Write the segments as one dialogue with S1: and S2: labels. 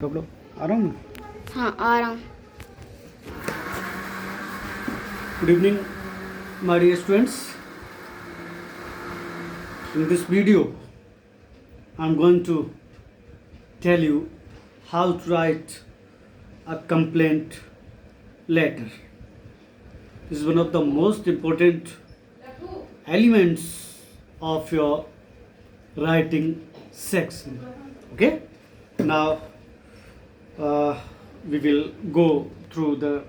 S1: कपड़ों आ रहा हूँ मैं।
S2: हाँ आ रहा हूँ।
S1: Good evening, my dear students. In this video, I'm going to tell you how to write a complaint letter. This is one of the most important elements of your writing section. Okay? Now, we will go through the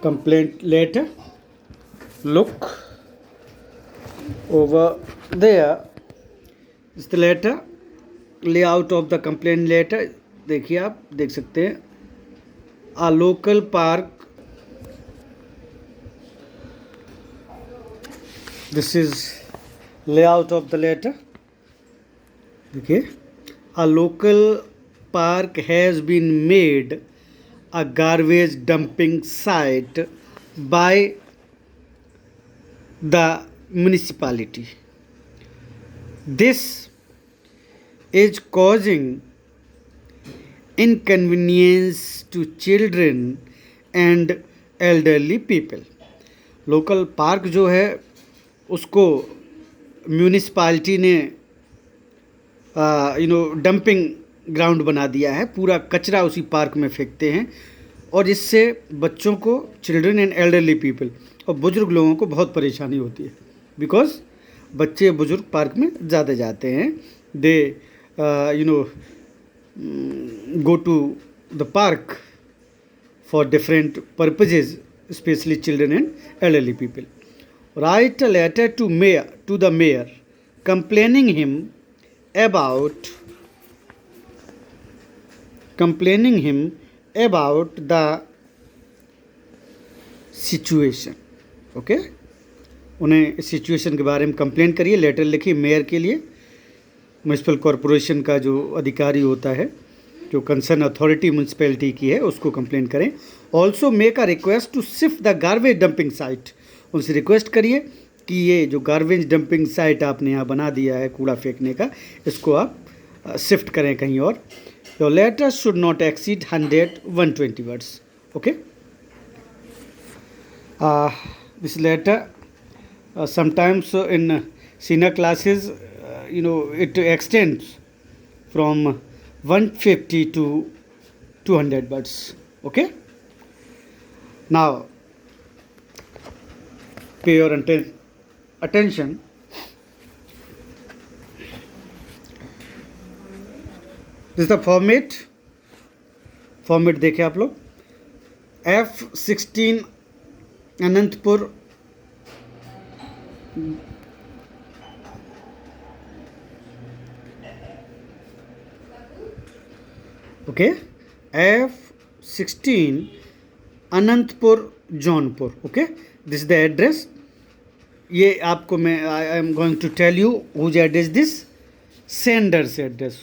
S1: complaint letter. Look over there is the letter, layout of the complaint letter. देखिए आप देख सकते हैं a local park. This is layout of the letter. देखिए a local park has been made a garbage dumping site by the municipality. This is causing inconvenience to children and elderly people. Local park जो है उसको municipality ने dumping ground बना दिया है। पूरा कचरा उसी पार्क में फेंकते हैं और इससे बच्चों को, चिल्ड्रन एंड एल्डरली पीपल, और बुज़ुर्ग लोगों को बहुत परेशानी होती है। बिकॉज बच्चे बुज़ुर्ग पार्क में ज़्यादा जाते हैं। दे go to the park for different purposes, especially children and elderly people. Write a letter to the mayor complaining him about the situation. Okay, उन्हें सिचुएशन के बारे में कंप्लेंट करिए, लेटर लिखिए मेयर के लिए। म्यूनसिपल कॉरपोरेशन का जो अधिकारी होता है, जो कंसर्न अथॉरिटी म्यूनसिपैलिटी की है, उसको कंप्लेंट करें। Also make a request to shift the garbage dumping site. उनसे रिक्वेस्ट करिए कि ये जो गार्बेज डंपिंग साइट आपने यहाँ बना दिया है कूड़ा फेंकने का, इसको आप शिफ्ट करें कहीं और। Your letter should not exceed 120 words. Okay, this letter sometimes in senior classes it extends from 150 to 200 words. Okay, now pay your attention. This is the format देखें आप लोग। F16 Anantpur okay, F16 Anantpur Jaunpur. Okay, this the address. ये आपको मैं I am going to tell you whose address this. Sender's address,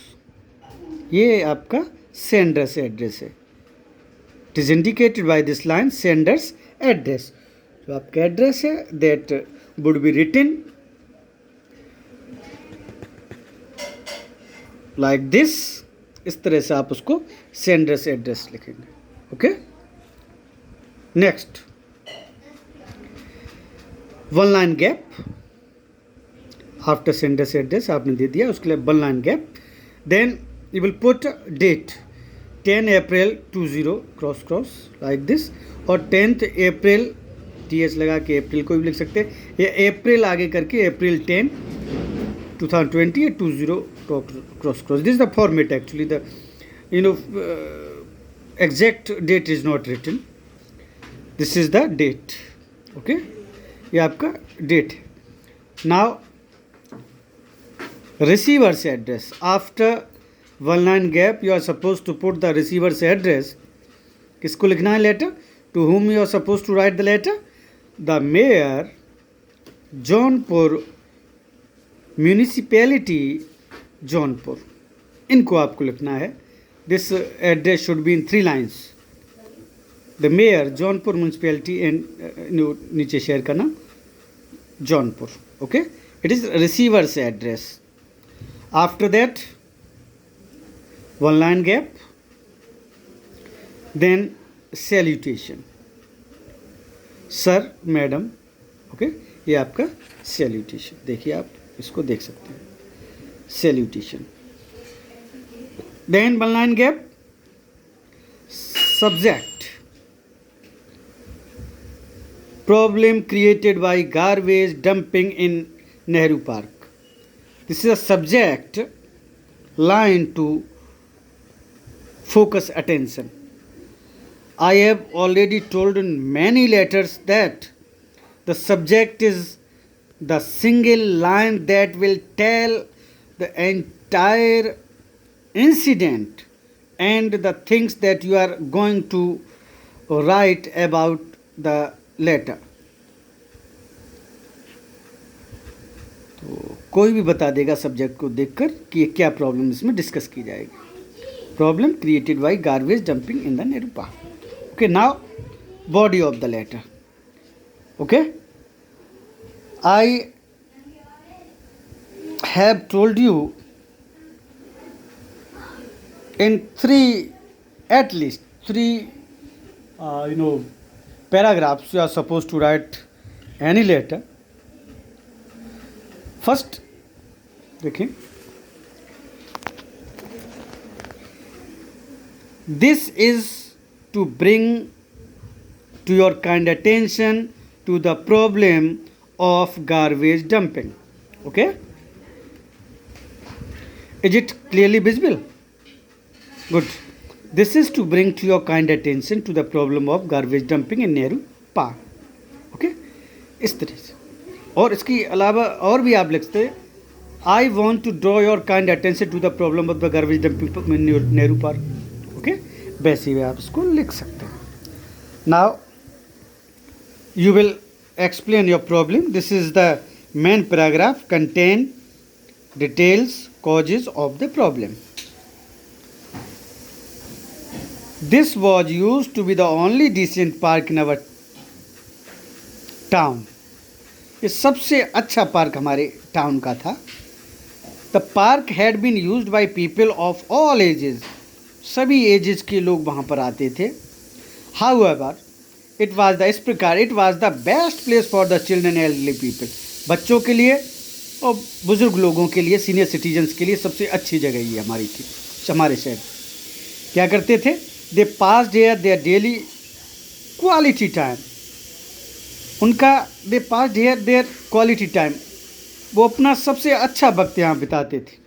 S1: ये आपका sender's address है। It is indicated by this line, sender's address. जो आपका एड्रेस है that would be written like this. इस तरह से आप उसको सेंडर्स एड्रेस लिखेंगे। Okay, next, one line gap after sender's address आपने दे दिया, उसके लिए one line gap. Then you will put date 10 April 20 cross like this, और 10 अप्रैल TH लगा के अप्रैल को भी लिख सकते हैं, या अप्रैल आगे करके April 10 2020 20 cross. This is the format. Actually the exact date is not written, this is the date. Okay, ये आपका डेट है। Now receiver's address after one line gap you are suppose to put the receiver's address. किसको लिखना है letter? To whom you are supposed to write the letter? The mayor, Jaunpur municipality Jaunpur, इनको आपको लिखना है। This address should be in 3 lines। The mayor, Jaunpur municipality and नीचे शहर का नाम Jaunpur. Okay, it is receiver's address. After that one line gap, then salutation, sir madam, okay, ये आपका सैल्यूटेशन, देखिए आप इसको देख सकते हैं, salutation. Then one line gap, subject, problem created by garbage dumping in Nehru park. This is a subject line to focus attention. I have already told in many letters that the subject is the single line that will tell the entire incident and the things that you are going to write about the letter. तो कोई भी बता देगा subject को देखकर कि क्या problem इसमें डिस्कस की जाएगी। Problem created by garbage dumping in the Nehru park. Okay, now body of the letter. Okay, I have told you in at least three paragraphs you are supposed to write any letter. First, देखिए, this is to bring to your kind attention to the problem of garbage dumping. Okay, is it clearly visible? Good. This is to bring to your kind attention to the problem of garbage dumping in Nehru Park. Okay, इस तरह से। और इसके अलावा और भी आप लिखते हैं, I want to draw your kind attention to the problem of the garbage dumping in Nehru park. Okay, वैसे ही आप इसको लिख सकते हैं। Now you will explain your problem. This is the main paragraph contain details causes of the problem. This was use to be the only decent park in our town. ये सबसे अच्छा पार्क हमारे टाउन का था। The park had been used by people of all ages. सभी edges के लोग वहाँ पर आते थे। हाउएवर इट वाज द इस प्रकार it was the best place for the children elderly people. बच्चों के लिए और बुज़ुर्ग लोगों के लिए, सीनियर सिटीजन्स के लिए सबसे अच्छी जगह ये हमारी थी। हमारे शहर क्या करते थे? दे पास देयर डेली क्वालिटी टाइम। उनका दे पास देयर क्वालिटी टाइम, वो अपना सबसे अच्छा वक्त यहाँ बिताते थे।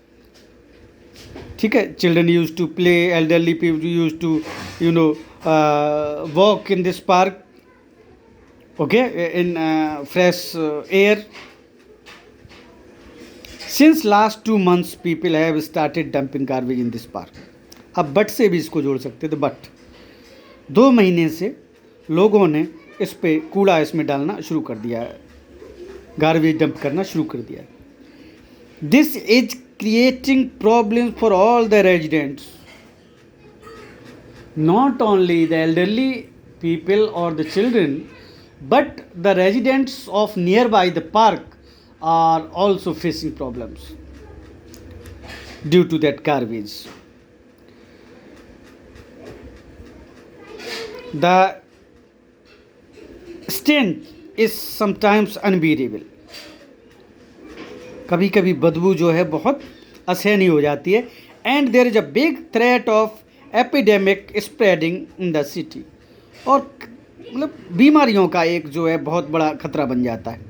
S1: ठीक है, children use to play, elderly people use to walk in this park, okay, in fresh air. Since last 2 months people have started dumping garbage in this park. अब बट से भी इसको जोड़ सकते थे। बट 2 महीने से लोगों ने इस पे कूड़ा इसमें डालना शुरू कर दिया है, गार्बेज डंप करना शुरू कर दिया है। This is creating problem for all the residents, not only the elderly people और the children, but the residents of near by the park are also facing problems due to that garbage. The stench is sometimes unbearable. कभी कभी बदबू जो है बहुत असहनीय हो जाती है। and there is a big threat of epidemic spreading in the city. और मतलब बीमारियों का एक जो है बहुत बड़ा खतरा बन जाता है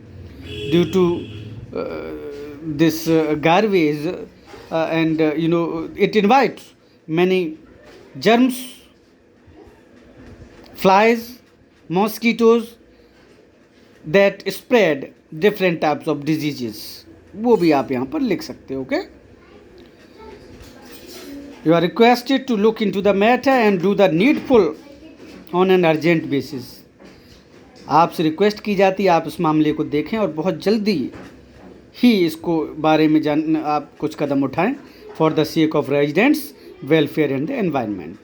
S1: due to this garbage and it invites many germs, flies, mosquitoes that spread different types of diseases. वो भी आप यहाँ पर लिख सकते हो। Okay, you are requested to look into the matter and do the needful on an urgent basis. आपसे request की जाती है आप इस मामले को देखें और बहुत जल्दी ही इसको बारे में जान आप कुछ कदम उठाएं for the sake of residents welfare and the environment.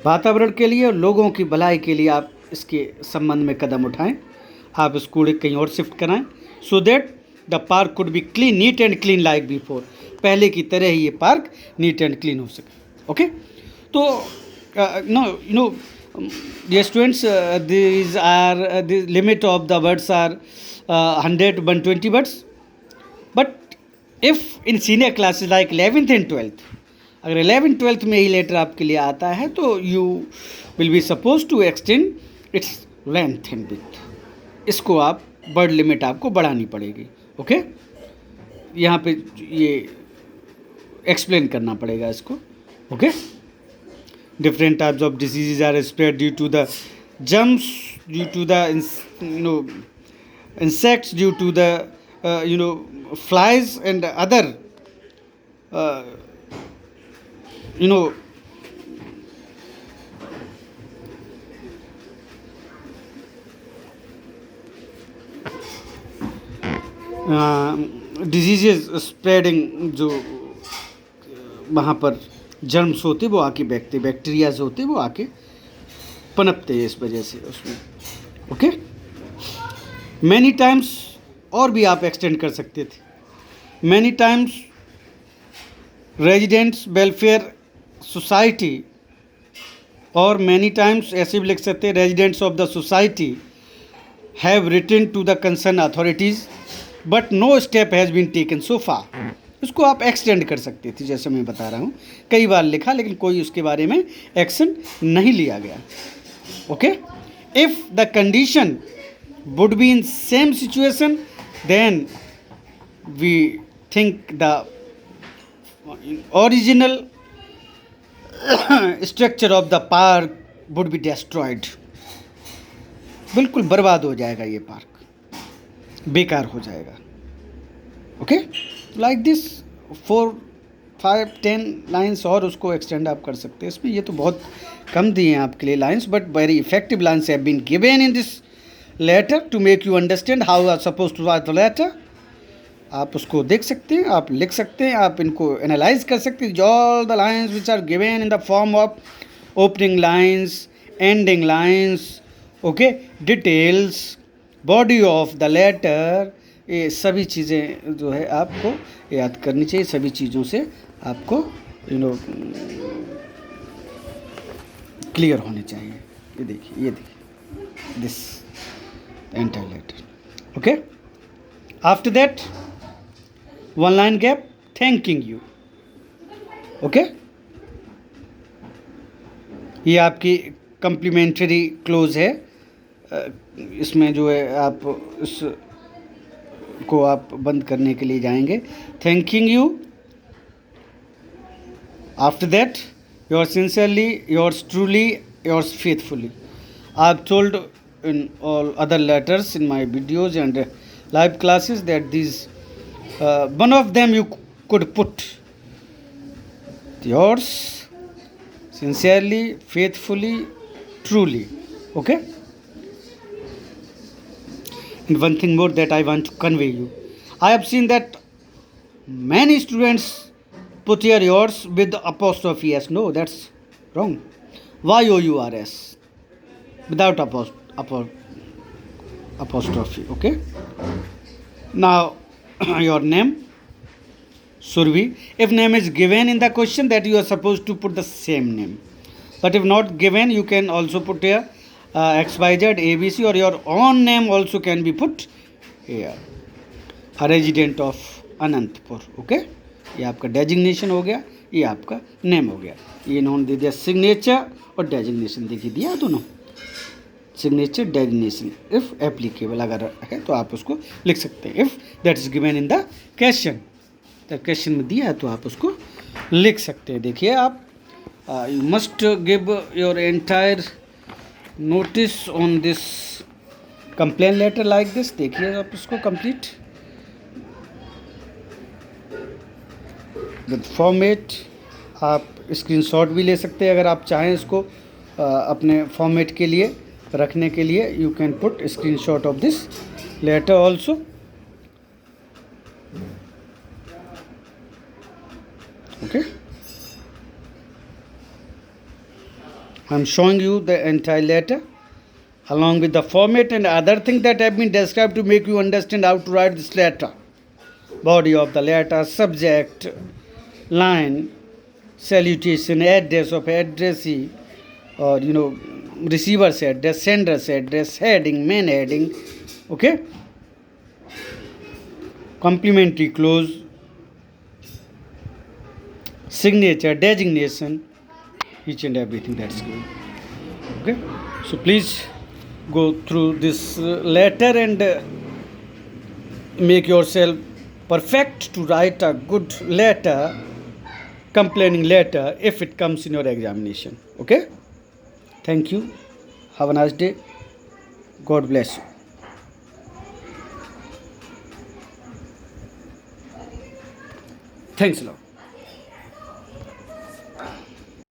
S1: वातावरण के लिए और लोगों की भलाई के लिए आप इसके संबंध में कदम उठाएं। आप इस कूड़े कहीं और शिफ्ट कराएं so that the park could be clean, neat and clean like before. पहले की तरह ही ये पार्क नीट एंड क्लीन हो सके। ओके, तो no you know dear students, these are the limit of the words are 100 to 120 words. But if in senior classes like 11th and 12th, अगर 11th 12th में ही letter आपके लिए आता है तो you will be suppose to extend its length and width. इसको आप word limit आपको बढ़ानी पड़ेगी। ओके, यहाँ पे ये एक्सप्लेन करना पड़ेगा इसको। Okay, different types of diseases are spread due to the germs, due to the insects, due to the flies and other you know diseases spreading, जो वहाँ पर जर्म्स होते वो आके बैठते, बैक्टीरियाज होते वो आके पनपते हैं इस वजह से उसमें। ओके, मैनी टाइम्स और भी आप एक्सटेंड कर सकते थे। Many times residents welfare society, और मैनी टाइम्स ऐसे भी लिख सकते हैं residents of the society have written to the concern authorities but no step has been taken so far. उसको आप एक्सटेंड कर सकते थे, जैसे मैं बता रहा हूँ, कई बार लिखा लेकिन कोई उसके बारे में एक्शन नहीं लिया गया। Okay, if the condition would be in same situation then we think the original structure of the park would be destroyed. बिल्कुल बर्बाद हो जाएगा ये पार्क, बेकार हो जाएगा। ओके, लाइक दिस 4, 5, 10 लाइन्स और उसको एक्सटेंड आप कर सकते हैं इसमें। ये तो बहुत कम दिए हैं आपके लिए lines, but very effective lines have been given in this letter to make you understand how are suppose to write the letter. आप उसको देख सकते हैं, आप लिख सकते हैं, आप इनको एनालाइज कर सकते हैं। All the lines which are given in the form of opening lines, ending lines, okay, details, body of the letter, ये सभी चीज़ें जो है आपको याद करनी चाहिए। सभी चीज़ों से आपको क्लियर होने चाहिए। ये देखिए this entire letter. Okay, after that 1 line gap, thanking you. Okay, ये आपकी कम्प्लीमेंट्री क्लोज है। इसमें जो है आप इस को आप बंद करने के लिए जाएंगे। Thanking you, after that your sincerely, yours truly, yours faithfully. I have told in all other letters in my videos and live classes that these one of them you could put yours sincerely, faithfully, truly. Okay, and one thing more that I want to convey you, I have seen that many students put here yours with apostrophe s. No, that's wrong. YOURS without apostrophe. Okay, now your name should be, if name is given in the question, that you are supposed to put the same name, but if not given you can also put here XYZ ABC, or your own name also can be put here, a resident of Anantapur. Okay, ये आपका designation हो गया, ये आपका name हो गया। ये इन्होंने दे दिया सिग्नेचर और डेजिग्नेशन, देखिए दिया दोनों, सिग्नेचर डेजिग्नेशन। इफ़ एप्लीकेबल अगर है तो आप उसको लिख सकते हैं। If that is given in the question, तो क्वेश्चन में दिया है तो आप उसको लिख सकते हैं। देखिए आप you must give your entire notice on this complain letter like this. देखिए आप उसको कंप्लीट विद फॉर्मेट। आप स्क्रीनशॉट भी ले सकते हैं अगर आप चाहें इसको अपने फॉर्मेट के लिए रखने के लिए। You can put screenshot of this letter also. Okay, I am showing you the entire letter along with the format and other things that have been described to make you understand how to write this letter. body of the letter, subject, line, salutation, address of addressee, or receiver's address, sender's address, heading, main heading, okay, complimentary clause, signature, designation, each and everything that's good. Okay, so please go through this letter and make yourself perfect to write a good letter, complaining letter, if it comes in your examination. Okay, thank you, have a nice day, God bless you. Thanks a lot.